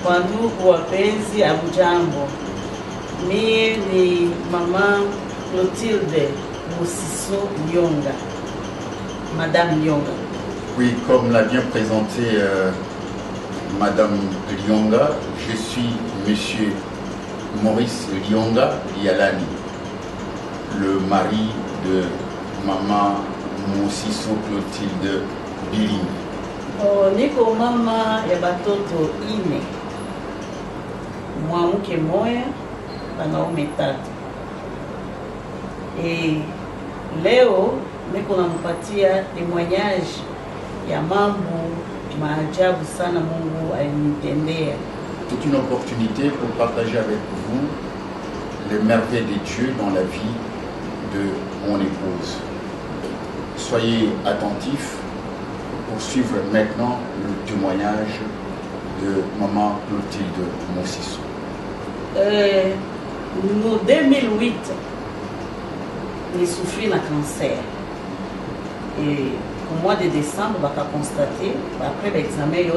Wandugu wapenzi, hamjambo. Mie ni Mama Clotilde Moussiso Lyonga, Madame Lyonga. Oui, comme l'a bien présenté Madame Lyonga, je suis Monsieur Maurice Lyonga Yalani, le mari de Maman Moussiso Clotilde Bilingi. Niko mama ya batoto ine, mwanamke moya, wanaume tatu. Leo niko nampatia témoignage ya mambo maajabu sana Mungu alinitendea. C'est une opportunité pour partager avec vous les merveilles de Dieu dans la vie de mon épouse. Soyez attentifs pour suivre maintenant le témoignage de Maman Clotilde Moussiso. En 2008, j'ai souffert d'un cancer. Et au mois de décembre, on a constaté, après l'examen,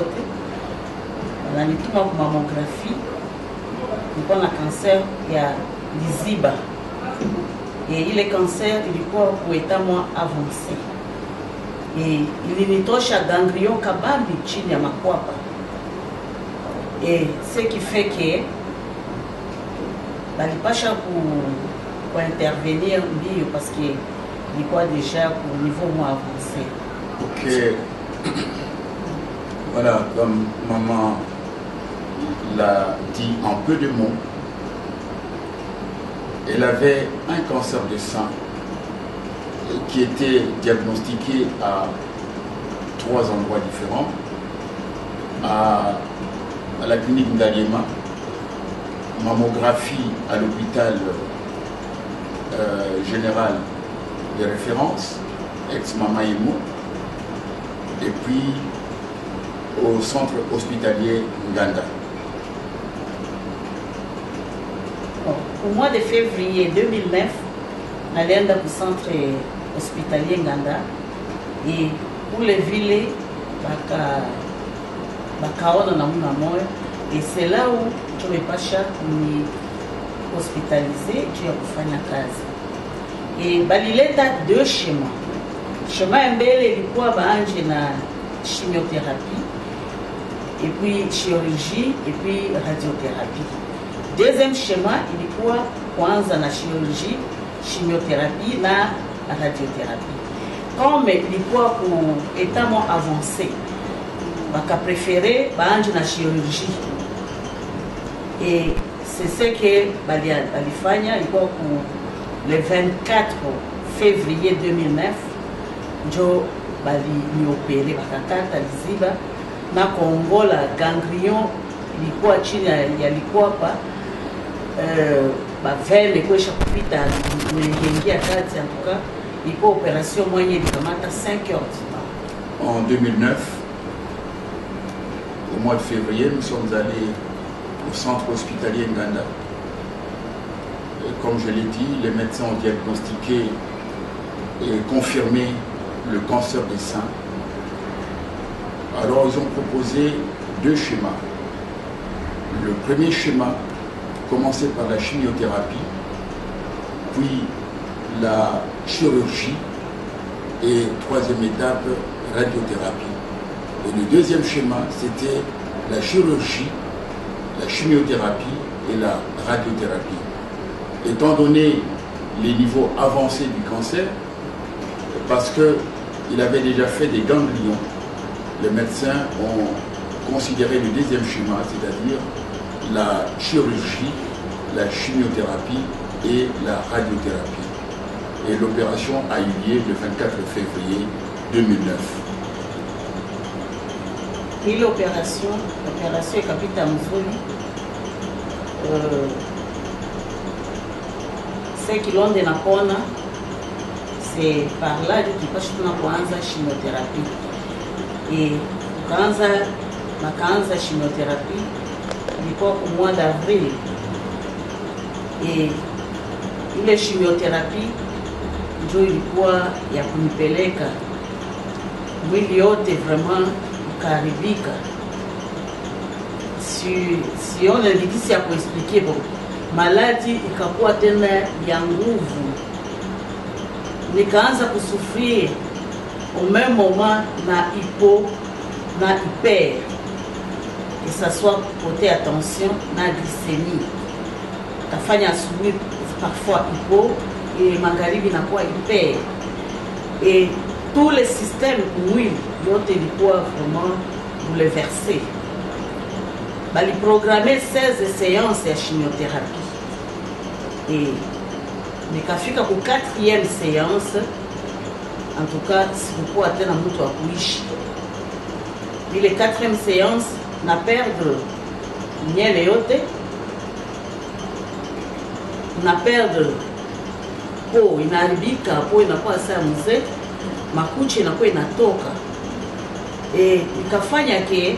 on a mis tout ma mammographie. On a un cancer, il y a l'IZIBA. Et le cancer, il est pour état moins avancé. Et il ilinitosha ganglion kabambi chini ya makwapa. Et ce qui fait que balipasha pour intervenir mbio parce que il quoi déjà au niveau moins avancé. Ok. Voilà, comme maman l'a dit en peu de mots, elle avait un cancer de sein qui était diagnostiqué à 3 endroits différents, à la clinique Ndaliema, mammographie à l'hôpital général de référence, ex-Mama Emo, et puis au centre hospitalier Nganda. Au mois de février 2009, on allait dans le centre hospitalier Nganda et pour les villes, et c'est là où je vais pas hospitalisé, tu as fait la case. Et il a 2 schémas. Le schéma mbele ilikuwa baanje na chimiothérapie, et puis chirurgie, et puis radiothérapie. Deuxième schéma ilikuwa kwanza na chirurgie, chimiothérapie na radiothérapie. Comme ilikuwa pour état moins avancé, baka préféré baanje na chirurgie. Et c'est ce que balifanya ilikuwa pour le 24 février 2009, njo bali bakakata liziba na kongola ganglion ilikuwa chini ya likwapa, bavele kwesha kupita kuingia kati. En tout cas, ilikuwa opération mwenye ilikamata 5 heures du temps. En 2009, au mois de février, nous sommes allés au centre hospitalier Nganda. Et comme je l'ai dit, les médecins ont diagnostiqué et confirmé le cancer des seins. Alors ils ont proposé 2 schémas. Le premier schéma commençait par la chimiothérapie, puis la chirurgie et 3e étape, radiothérapie. Et le deuxième schéma, c'était la chirurgie, la chimiothérapie et la radiothérapie. Étant donné les niveaux avancés du cancer, parce qu'il avait déjà fait des ganglions, les médecins ont considéré le deuxième schéma, c'est-à-dire la chirurgie, la chimiothérapie et la radiothérapie. Et l'opération a eu lieu le 24 février 2009. Et l'opération est capitale Mzuri. Ceux qui l'ont de Napona, c'est par là que tu peux faire chimiothérapie. Et quand la chimiothérapie, ilikuwa kwa mois d'avril, ile chimiothérapie ndio ilikuwa ya kunipeleka mwili yote vraiment ukaharibika. Sione nikisi ya kuexpliquer bon, maladi ikakuwa tena ya nguvu, nikaanza kusufrir au même moment na hypo na hyper, que ça soit côté attention na glycémie. Tafanya asubuhi parfois hypo et magharibi nakuwa hyper, et tous les systèmes mwili yote ilikuwa vraiment bouleversé. Bali programmer 16 séances ya chimiothérapie, et nikafika ku 4e séance. En tout cas, sikukuwa tena mtu wa kuishi. Ile 4e séance na perdre nyele yote, na perdre po inaharibika, po inakuwa saa mzee, makucha inakuwa inatoka, ikafanya ke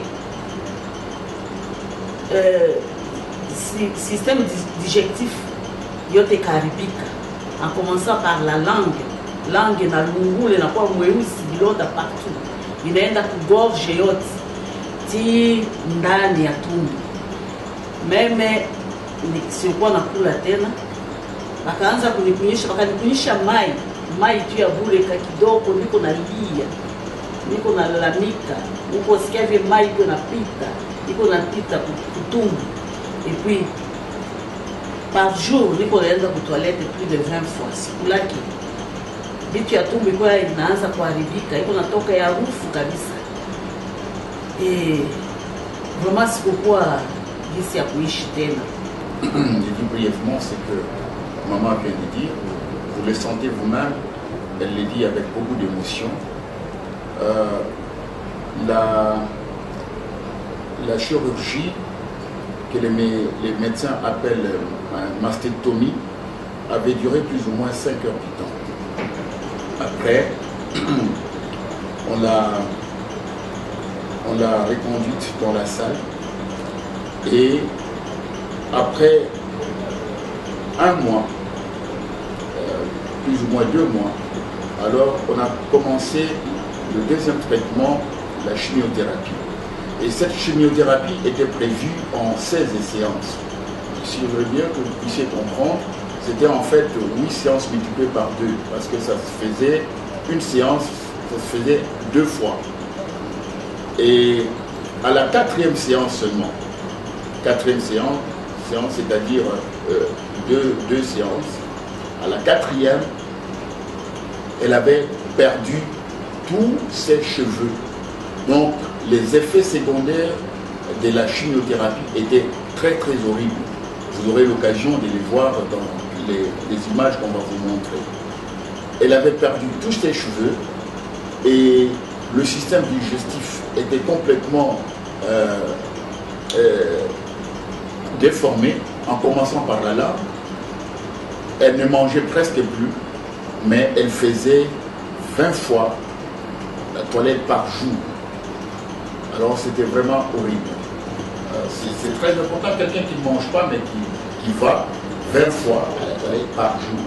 système digestif yote karibika, en commençant par la langue na lungule na kwa mweusi, bilonda partout, inaenda kugorge yote ti ndani ya tumbo. Meme sikuwa nakula tena, wakaanza kunikunyisha mai tu ya bure ka kidogo, niko nalia, niko nalalamika, niko sikia vile mai iko napita kutumbu. Et puis par jour niko naenda ku toilette plus de 20 fois. Sikulaki vitu ya tumbo iko inaanza kuharibika, iko natoka ya harufu kabisa, et vraiment sikukuwa gisi ya kuishi tena. Je dis brièvement, c'est que maman vient de dire, vous le sentez vous-même, elle le dit avec beaucoup d'émotion. La chirurgie que les médecins appellent mastectomie avait duré plus ou moins 5 heures du temps. Après, on l'a reconduite dans la salle, et après un mois, plus ou moins 2 mois, alors on a commencé le deuxième traitement, la chimiothérapie. Et cette chimiothérapie était prévue en 16 séances. Si je veux bien que vous puissiez comprendre, c'était en fait 8 séances multipliées par 2, parce que ça se faisait, une séance, ça se faisait 2 fois. Et à la 4e séance seulement, 4e séance, c'est-à-dire 2 séances, à la 4e, elle avait perdu tous ses cheveux. Donc les effets secondaires de la chimiothérapie étaient très très horribles. Vous aurez l'occasion de les voir dans les images qu'on va vous montrer. Elle avait perdu tous ses cheveux, et le système digestif était complètement déformé, en commençant par la langue. Elle ne mangeait presque plus, mais elle faisait 20 fois la toilette par jour. Alors c'était vraiment horrible. C'est très important, quelqu'un qui ne mange pas, mais qui va 20 fois à la toilette par jour.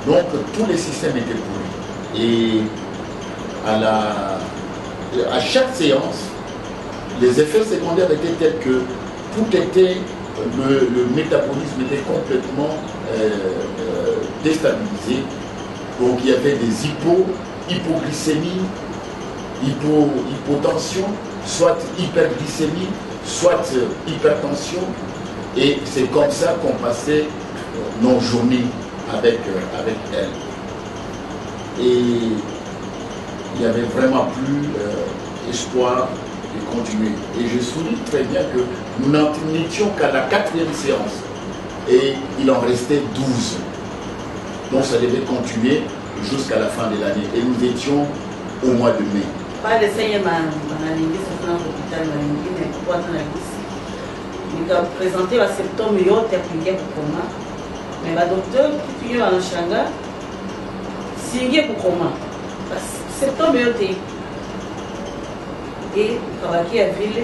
Donc tous les systèmes étaient pourris. Et à chaque séance, les effets secondaires étaient tels que tout était, le métabolisme était complètement déstabilisé. Donc il y avait des hypoglycémies, hypotension, soit hyperglycémie, soit hypertension. Et c'est comme ça qu'on passait nos journées avec elle. Et il n'y avait vraiment plus espoir de continuer. Et je souligne très bien que nous n'en étions qu'à la 4e séance. Et il en restait 12. Donc ça devait continuer jusqu'à la fin de l'année. Et nous étions au mois de mai. Nikapresente wa symptômes yote ya kuingia kukoma, mais ba docteur kitu hiyo anashanga siingie kukoma, symptômes yote kabakia vile.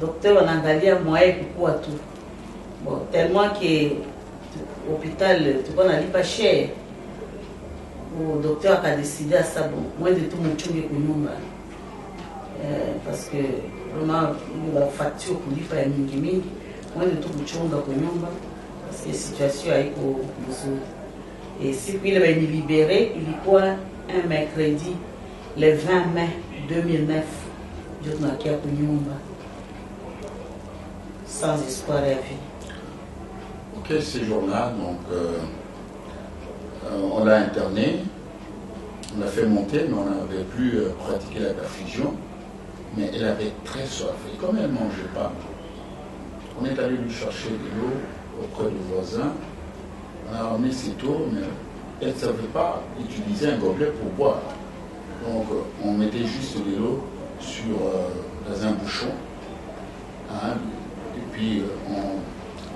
docteur anaangalia moyen kukua tu. Bon, tellement que hôpital tulikuwa nalipa cher. Le docteur a décidé à ça, bon, moins de tout mon chungi kunyumba. Parce que vraiment la facture kulipa ya mingi mingi, moins de tout mon chunga kunyumba parce que la situation haiko mzuri. Et si puis il va être libéré, il y a un mercredi le 20 mai 2009, je n'ai pas kunyumba sans espoir à vie. Ok, ces jours-là, donc on l'a interné, on l'a fait monter, mais on n'avait plus pratiqué la perfusion. Mais elle avait très soif. Et comme elle ne mangeait pas, on est allé lui chercher de l'eau auprès du voisin. On a ramené ses tours, mais elle ne savait pas utiliser un gobelet pour boire. Donc on mettait juste de l'eau dans un bouchon. Hein, et puis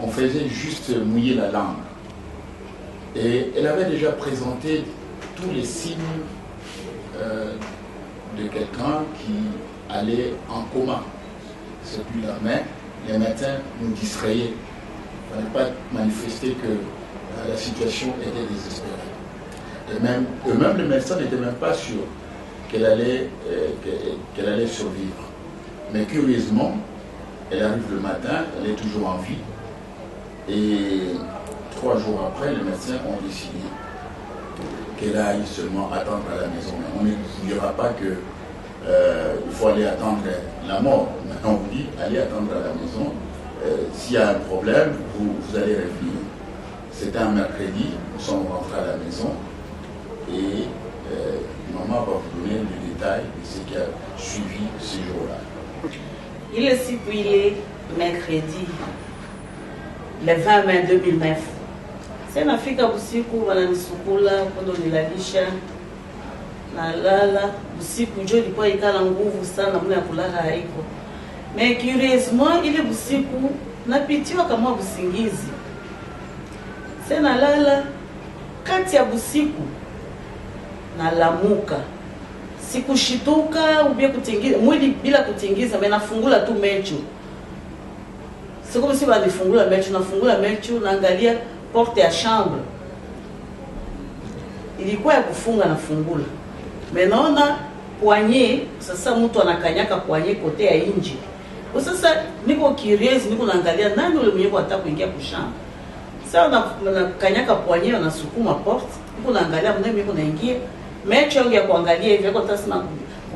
on faisait juste mouiller la langue. Et elle avait déjà présenté tous les signes de quelqu'un qui allait en coma. C'est plus la main. Les médecins nous distrayaient. Il ne fallait pas manifester que la situation était désespérée. Et même les médecins n'étaient même pas sûrs qu'elle allait survivre. Mais curieusement, elle arrive le matin, elle est toujours en vie. Et 3 jours après, les médecins ont décidé qu'elle aille seulement attendre à la maison. Mais on ne dira pas que il faut aller attendre la mort. Maintenant, on vous dit, allez attendre à la maison. S'il y a un problème, vous allez revenir. C'était un mercredi, nous sommes rentrés à la maison et maman va vous donner le détail de ce qui a suivi ce jour-là. Il est stipulé mercredi, le 20 mai 2009. C'est nafika usiku wananisukula kondo nilalisha nalala usiku njo ilikuwa ikala nguvu sana mna ya kulala haiko. Mais curieusement ile usiku napitiwa kama usingizi. C'est nalala kati ya usiku nalamuka. Sikushituka ubie kutingiza mwili bila kutingiza, mais nafungula tu macho. C'est comme si nifungula macho naangalia porte ya chambre. Ilikuwa ya kufunga na fungula. Mais naona poignée, sasa mtu anakanyaka poignée kote ya inji. Sasa niko curious, niko naangalia nani ule mwenye ataka kuingia kwa chambre. Sasa na kanyaka poignée na sukuma porte, niko naangalia mwenye niko naingia. Macho yangu ya kuangalia hivi yako tasema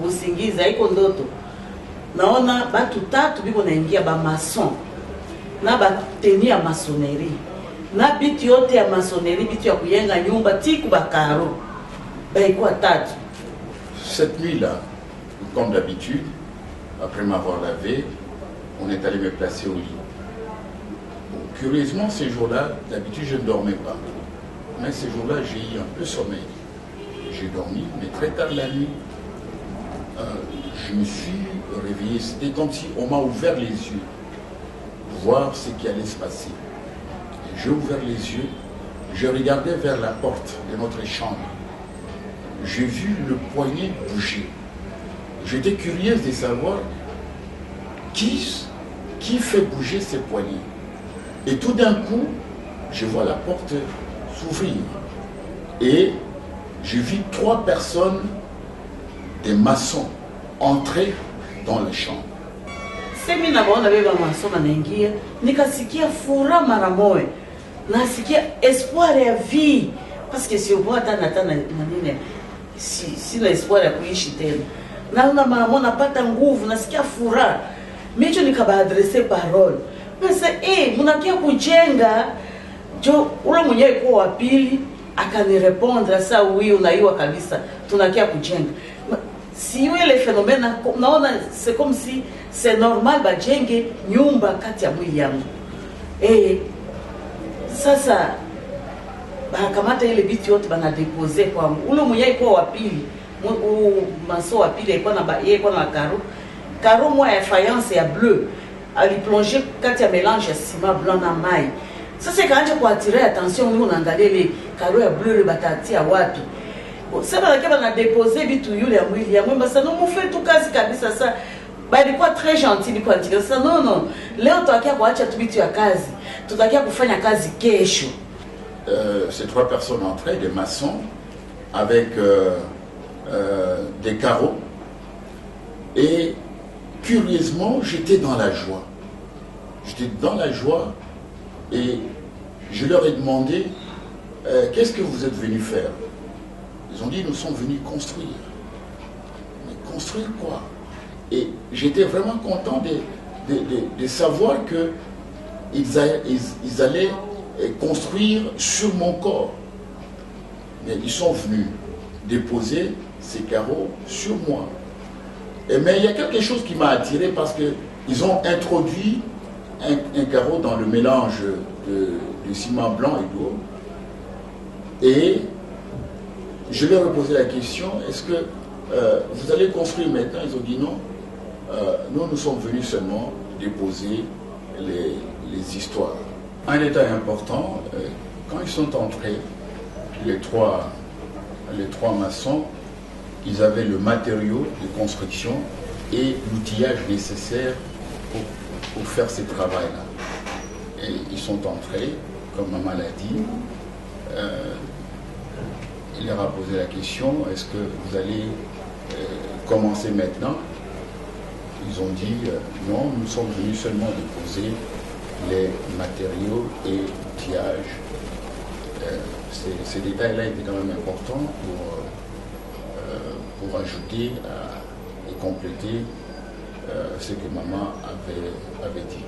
usingiza iko ndoto. Naona batu 3 biko naingia ba maçon. Na ba tenir maçonnerie. Na bitu yote ya maçonnerie, bitu ya kuyenga nyumba tiku bakaro. Baiko 3. Cette nuit-là, comme d'habitude, après m'avoir lavé, on est allé me placer au lit. Bon, curieusement, ces jours-là, d'habitude, je ne dormais pas. Mais ces jours-là, j'ai eu un peu sommeil. J'ai dormi, mais très tard la nuit, je me suis réveillé. C'était comme si on m'a ouvert les yeux pour voir ce qui allait se passer. J'ai ouvert les yeux, je regardais vers la porte de notre chambre. J'ai vu le poignet bouger. J'étais curieuse de savoir qui fait bouger ces poignets. Et tout d'un coup, je vois la porte s'ouvrir. Et j'ai vu 3 personnes, des maçons, entrer dans la chambre. Semi na baona beba maçon wanaingia, nikasikia furaha mara moja. Nasikia espoir ya vie parce que si uboa tana manine si espoir ya kuishi tena. Naona mama napata nguvu, nasikia furaha. Micho nikabaadresse parole. Pesa mnakia kujenga jo ule mwenyewe kwa wa pili akanirepondre ça oui unaiwa kabisa tunakia kujenga. Si yule le phénomène naona c'est comme si c'est normal bajenge nyumba kati ya mwili yangu. Sasa bakamata ile bitu yote bana deposer kwangu. Ule mwenyewe kwa wa pili, maso wa pili alikuwa na carreau moi ya faïence ya bleu. Ali plonger kati ya mélange ya ciment blanc na mai. Sasa ikaanza kuattirer attention mimi unaangalia ile carreau ya bleu le batatia wapi. Sasa bana deposer bitu yule ya mwili ya mwemba sana mufe tu kazi kabisa sasa balikuwa très gentil, ilikuwa ntika sasa, no, leo tutakia kuacha tu vitu ya kazi, tutakia kufanya kazi kesho. Ces 3 personnes entraient, des maçons, avec des carreaux. Et curieusement, j'étais dans la joie. J'étais dans la joie et je leur ai demandé qu'est-ce que vous êtes venus faire? Ils ont dit nous sommes venus construire. Mais construire quoi? Et j'étais vraiment content de savoir qu'ils allaient construire sur mon corps. Mais ils sont venus déposer ces carreaux sur moi. Mais il y a quelque chose qui m'a attiré parce qu'ils ont introduit un carreau dans le mélange de ciment blanc et d'eau. Et je leur ai posé la question, est-ce que vous allez construire maintenant? Ils ont dit non. Nous sommes venus seulement déposer les histoires. Un détail important, quand ils sont entrés, les trois maçons, ils avaient le matériau de construction et l'outillage nécessaire pour faire ce travail-là. Et ils sont entrés, comme maman l'a dit. Il leur a posé la question, est-ce que vous allez commencer maintenant? Ils ont dit non, nous sommes venus seulement déposer les matériaux et l'outillage. Ces détails-là étaient quand même importants pour ajouter et compléter ce que maman avait dit.